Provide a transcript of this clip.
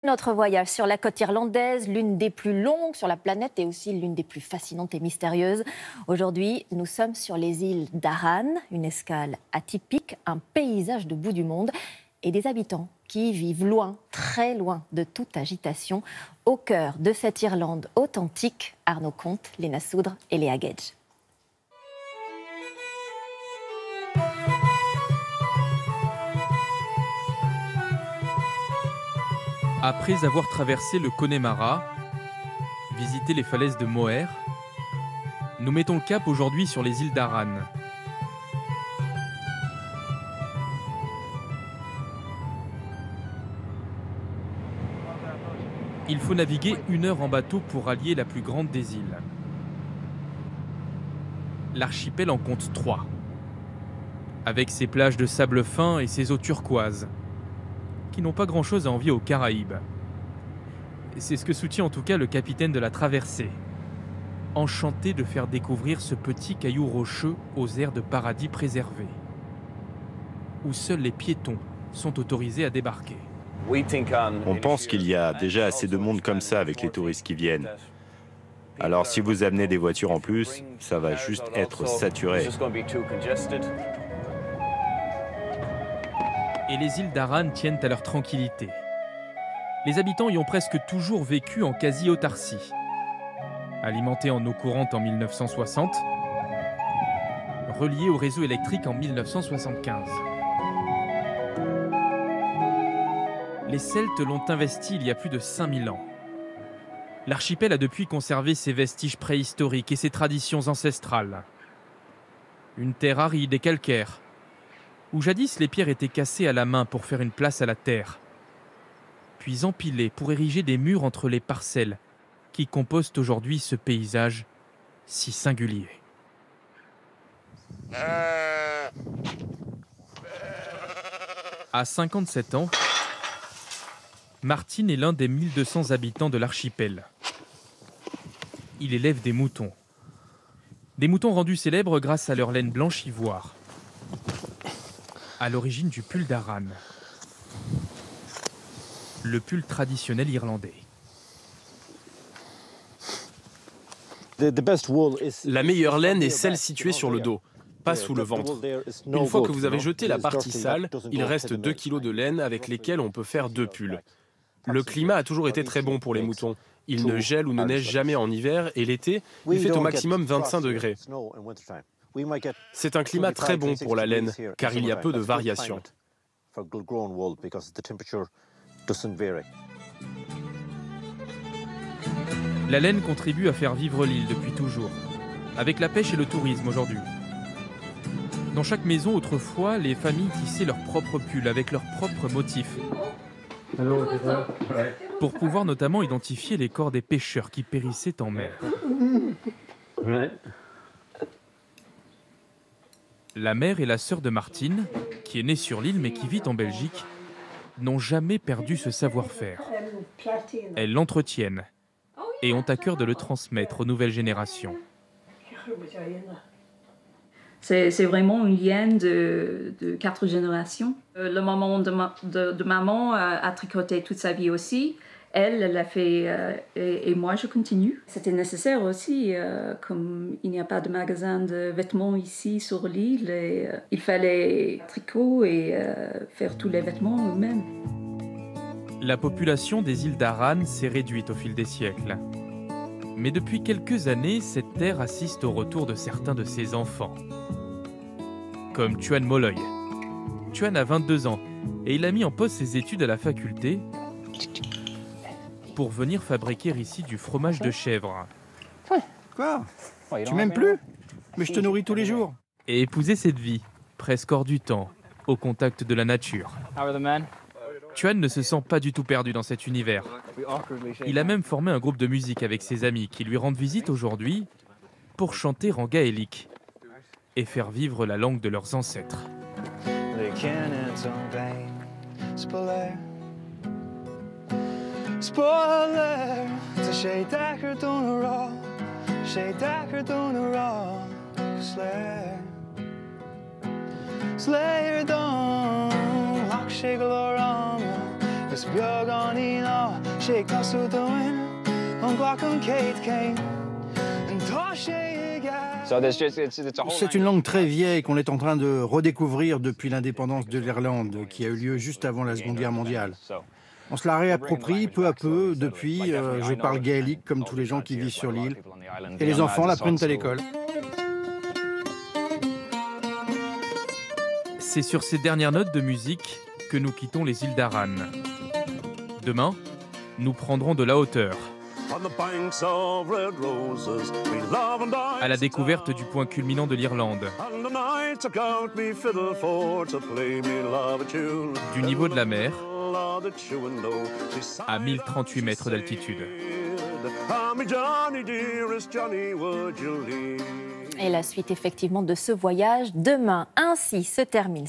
Notre voyage sur la côte irlandaise, l'une des plus longues sur la planète et aussi l'une des plus fascinantes et mystérieuses. Aujourd'hui, nous sommes sur les îles d'Arran, une escale atypique, un paysage de bout du monde et des habitants qui vivent loin, très loin de toute agitation, au cœur de cette Irlande authentique. Arnaud Comte, Léna Soudre et Léa Gage. Après avoir traversé le Connemara, visité les falaises de Moher, nous mettons le cap aujourd'hui sur les îles d'Arran. Il faut naviguer 1 heure en bateau pour rallier la plus grande des îles. L'archipel en compte 3, avec ses plages de sable fin et ses eaux turquoises, qui n'ont pas grand-chose à envier aux Caraïbes. C'est ce que soutient en tout cas le capitaine de la traversée, enchanté de faire découvrir ce petit caillou rocheux aux airs de paradis préservé, où seuls les piétons sont autorisés à débarquer. On pense qu'il y a déjà assez de monde comme ça avec les touristes qui viennent. Alors si vous amenez des voitures en plus, ça va juste être saturé. Et les îles d'Arran tiennent à leur tranquillité. Les habitants y ont presque toujours vécu en quasi-autarcie. Alimentés en eau courante en 1960, reliés au réseau électrique en 1975. Les Celtes l'ont investi il y a plus de 5000 ans. L'archipel a depuis conservé ses vestiges préhistoriques et ses traditions ancestrales. Une terre aride et calcaire, où jadis les pierres étaient cassées à la main pour faire une place à la terre, puis empilées pour ériger des murs entre les parcelles qui composent aujourd'hui ce paysage si singulier. À 57 ans, Martin est l'un des 1200 habitants de l'archipel. Il élève des moutons. Des moutons rendus célèbres grâce à leur laine blanche ivoire, à l'origine du pull d'Arran, le pull traditionnel irlandais. La meilleure laine est celle située sur le dos, pas sous le ventre. Une fois que vous avez jeté la partie sale, il reste 2 kilos de laine avec lesquels on peut faire 2 pulls. Le climat a toujours été très bon pour les moutons. Il ne gèle ou ne neige jamais en hiver et l'été, il fait au maximum 25 degrés. C'est un climat très bon pour la laine, car il y a peu de variations. La laine contribue à faire vivre l'île depuis toujours, avec la pêche et le tourisme aujourd'hui. Dans chaque maison, autrefois, les familles tissaient leurs propres pulls avec leurs propres motifs, pour pouvoir notamment identifier les corps des pêcheurs qui périssaient en mer. La mère et la sœur de Martine, qui est née sur l'île mais qui vit en Belgique, n'ont jamais perdu ce savoir-faire. Elles l'entretiennent et ont à cœur de le transmettre aux nouvelles générations. C'est vraiment un lien de 4 générations. La maman de maman a tricoté toute sa vie aussi. Elle l'a fait et moi je continue. C'était nécessaire aussi, comme il n'y a pas de magasin de vêtements ici sur l'île, il fallait tricot et faire tous les vêtements eux-mêmes. La population des îles d'Arran s'est réduite au fil des siècles. Mais depuis quelques années, cette terre assiste au retour de certains de ses enfants. Comme Tuan Molloy. Tuan a 22 ans et il a mis en pause ses études à la faculté pour venir fabriquer ici du fromage de chèvre. Quoi? Tu m'aimes plus? Mais je te nourris tous les jours. Et épouser cette vie, presque hors du temps, au contact de la nature. Tuan ne se sent pas du tout perdu dans cet univers. Il a même formé un groupe de musique avec ses amis qui lui rendent visite aujourd'hui pour chanter en gaélique et faire vivre la langue de leurs ancêtres. C'est une langue très vieille qu'on est en train de redécouvrir depuis l'indépendance de l'Irlande, qui a eu lieu juste avant la Seconde Guerre mondiale. On se la réapproprie peu à peu. Depuis, je parle gaélique comme tous les gens qui vivent sur l'île. Et les enfants l'apprennent à l'école. C'est sur ces dernières notes de musique que nous quittons les îles d'Aran. Demain, nous prendrons de la hauteur. À la découverte du point culminant de l'Irlande. Du niveau de la mer à 1038 mètres d'altitude. Et la suite effectivement de ce voyage demain. Ainsi se termine